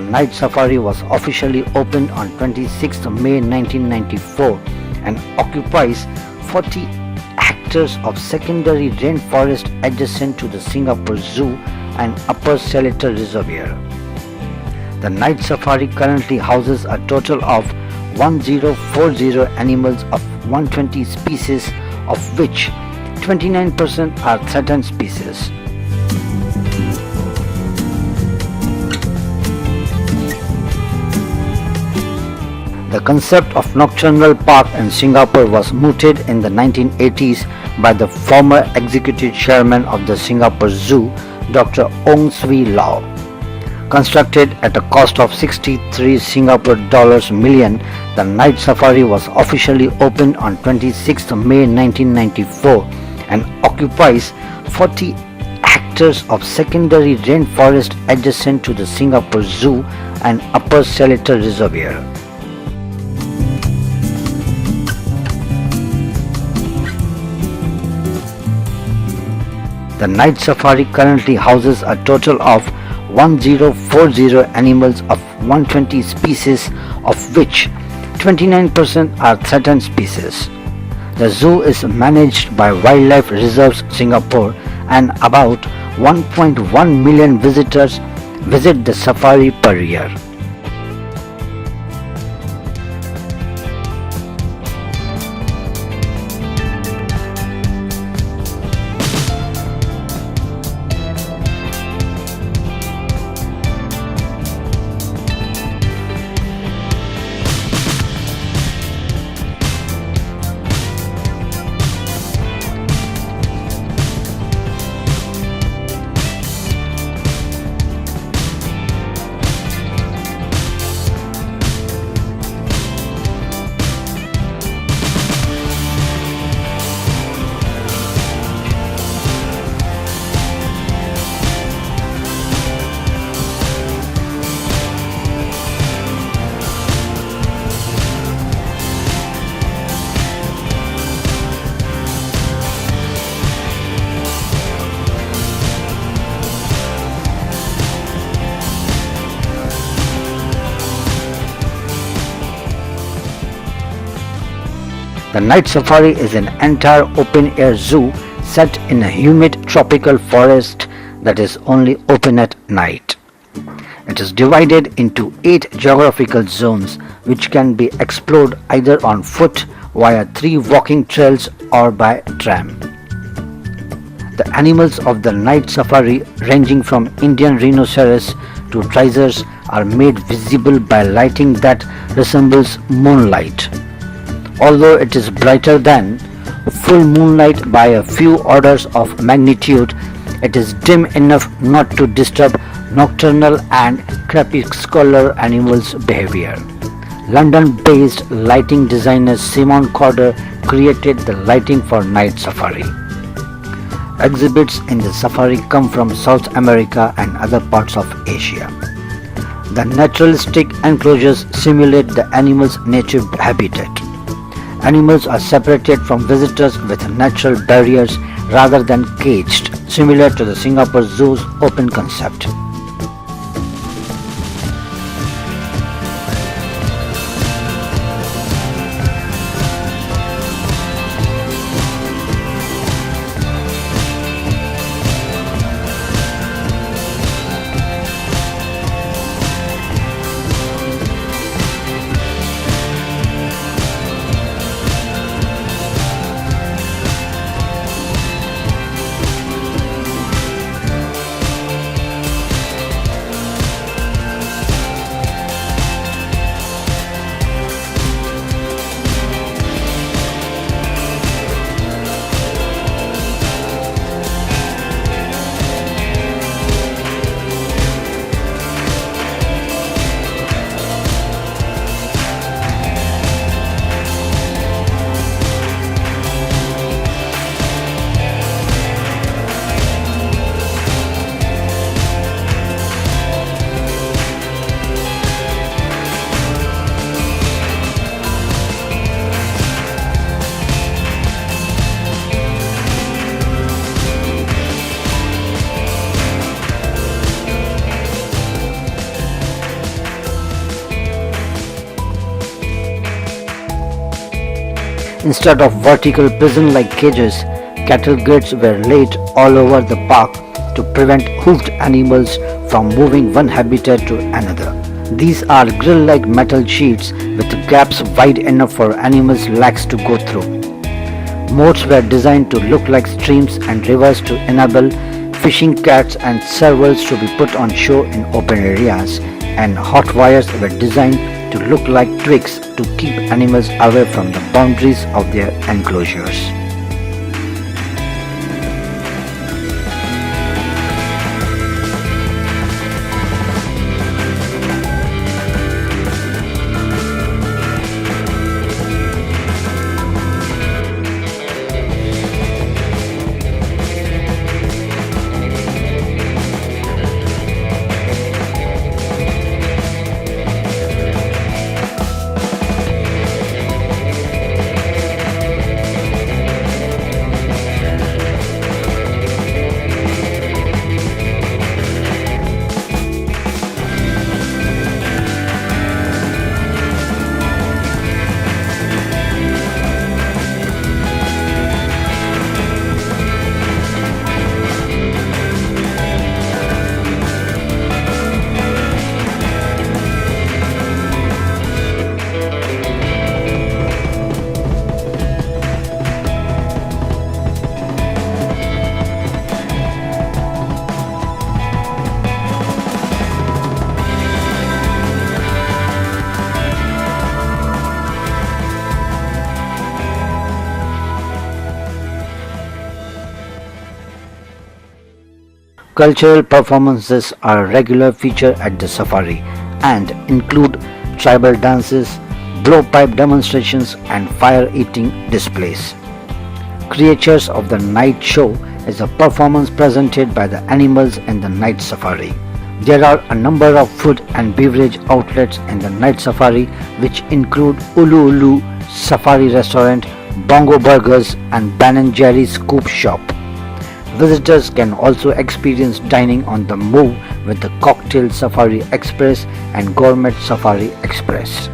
night safari was officially opened on 26 May 1994 and occupies 40 hectares of secondary rainforest adjacent to the Singapore Zoo and Upper Seletar Reservoir. The night safari currently houses a total of 1040 animals of 120 species, of which 29% are threatened species. The concept of nocturnal park in Singapore was mooted in the 1980s by the former executive chairman of the Singapore Zoo, Dr. Ong Swee Lau. Constructed at a cost of 63 Singapore dollars million, the night safari was officially opened on 26 May 1994 and occupies 40 hectares of secondary rainforest adjacent to the Singapore Zoo and Upper Seletar Reservoir. The night safari currently houses a total of 1040 animals of 120 species, of which 29% are threatened species. The zoo is managed by Wildlife Reserves Singapore, and about 1.1 million visitors visit the safari per year. The night safari is an entire open-air zoo set in a humid tropical forest that is only open at night. It is divided into 8 geographical zones which can be explored either on foot, via 3 walking trails or by tram. The animals of the night safari, ranging from Indian rhinoceros to tigers, are made visible by lighting that resembles moonlight. Although it is brighter than full moonlight by a few orders of magnitude, it is dim enough not to disturb nocturnal and crepuscular animals' behavior. London-based lighting designer Simon Corder created the lighting for night safari. Exhibits in the safari come from South America and other parts of Asia. The naturalistic enclosures simulate the animals' native habitat. Animals are separated from visitors with natural barriers rather than caged, similar to the Singapore Zoo's open concept. Instead of vertical prison-like cages, cattle grids were laid all over the park to prevent hoofed animals from moving one habitat to another. These are grill-like metal sheets with gaps wide enough for animals' legs to go through. Moats were designed to look like streams and rivers to enable fishing cats and servals to be put on show in open areas, and hot wires were designed to look like twigs to keep animals away from the boundaries of their enclosures. Cultural performances are a regular feature at the safari and include tribal dances, blowpipe demonstrations, and fire-eating displays. Creatures of the Night Show is a performance presented by the animals in the night safari. There are a number of food and beverage outlets in the night safari, which include Ulu Ulu Safari Restaurant, Bongo Burgers, and Ben & Jerry's Scoop Shop. Visitors can also experience dining on the move with the Cocktail Safari Express and Gourmet Safari Express.